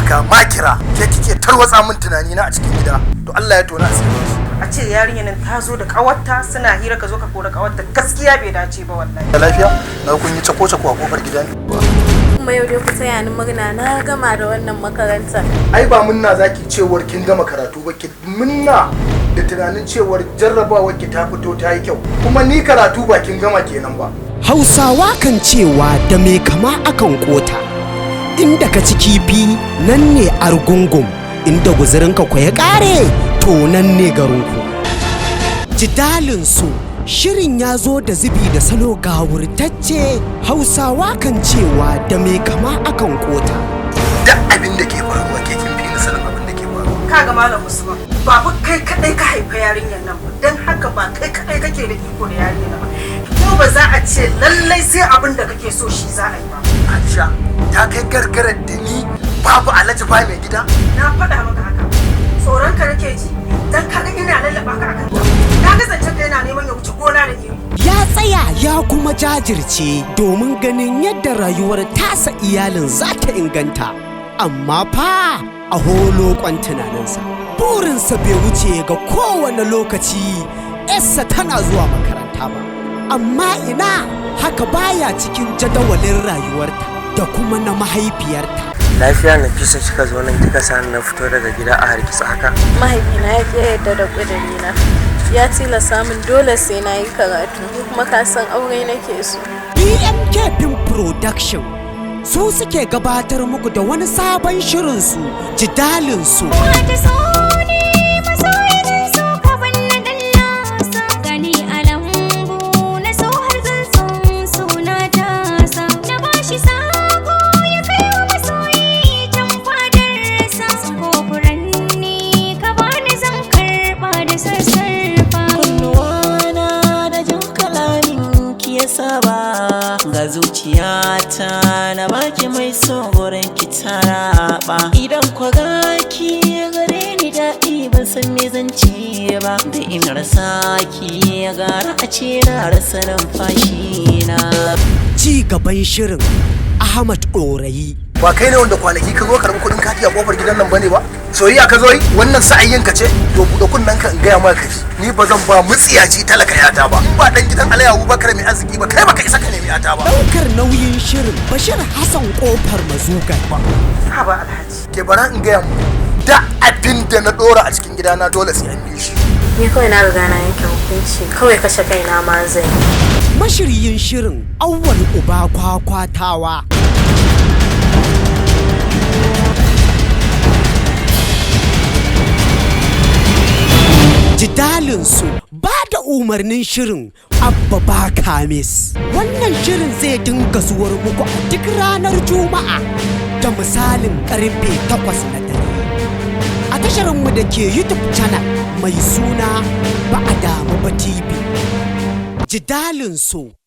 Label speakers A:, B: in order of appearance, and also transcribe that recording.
A: munafika makira ke kike tarwatsa min tunani na a cikin gida to Allah ya tona asiri.
B: A ce yarinya nan ta zo da kawarta suna hira ka zo ka kora kawarta gaskiya bai dace ba wallahi.
A: Da lafiya na kun yi cako-cako a kofar gida ne.
C: Kuma yau dai ku tsaya ni murna na gama da wannan makaranta.
A: Ai ba munna zaki cewar kin gama karatu ba, ki munna da tunanin cewar jarrabawar ki ta fito ta yi kyau. Kuma ni karatu ba kin gama kenan ba.
D: Hausawa kan cewa da me kama akan kota. Inda ka ci kifi nan ne argungum, inda guzurinka ku ya kare to nan ne garinku. Jidalin su shirin ya zo da zubi da salo gawurtacce. Hausawa kan cewa da me kama akan kota.
A: Da abin da ke faruwa ke kin fi ni sanin abin da ke faruwa.
B: Kaga Malam Usman, babu kai kadai ka haifa yarinyar nan ba, dan haka ba kai kadai kake da iko da yarinyar nan ba. Ko ba za a ce lallai sai abin da kake so shi za a yi ba.
A: Aisha ta kai gargarar da ni babu Alhaji ba mai gida.
B: Na faɗa maka haka. Tsoron ka nake ji, dan kaga ina lallaba ka akan ta. Na kasance da yana neman ya wuce gona da iri.
D: Ya tsaya ya kuma jajirce domin ganin yadda rayuwar tasa iyalin za ta inganta. Amma fa a holokon tunaninsa, burinsa bai wuce ga kowane lokaci yarsa tana zuwa makaranta ba. Amma ina haka baya cikin jadawalin rayuwarta da kuma na mahaifiyarta.
E: Lafiya Nafisa kika zo nan kika sani na fito daga gida a hargitsa haka?
C: Mahaifina ya ƙi yadda da ƙudurina. Ya tilasta min dole sai na yi karatu, kuma ka san aure nake so.
D: BMK Film Production su suke gabatar muku da wani sabon shirinsu, Jidalinsu.
F: Ga zuciyata na baki mai tsoron ki taraba. Idan kwa gaki gare ni daɗi ban san me zan ce ba. Da in rasa ki gara a ce na rasa numfashi na.
D: Ci gaban shirin Ahmad Ɗorayi.
A: Ba kai ne wanda kwanaki ka zo karɓi kuɗin kati a kofar gidan nan bane ba? Soyayya ka zo yi? Wannan sa'ayyin ka ce? To buɗe kunnen ka in gaya maka kaji. Ni ba zan ba mutsiyaci talaka yata ba. Ba dan gidan Alhaji Abubakar mai arziki ba, kai baka isa ka nemi yata ba.
D: Ɗaukar nauyin shirin Bashir Hassan Kofar Mazugar.
B: Ha ba Alhaji.
A: Ke bara in gaya mu. Da abin da na ɗora a cikin gidana dole sai an bi shi.
C: Ni kawai na riga na yanke hukunci, kawai kashe kaina ma zai.
D: Mashiryin shirin Awwal Uba Kwakwatawa. Jidalinsu ba da umarnin shirin Abba Ba Kamis. Wannan shirin zai dinga zuwar muku a duk ranar Juma'a da misalin karfe 8 na dare. A tasharinmu da ke YouTube channel mai suna Ba a Damu Ba TV. Jidalinsu.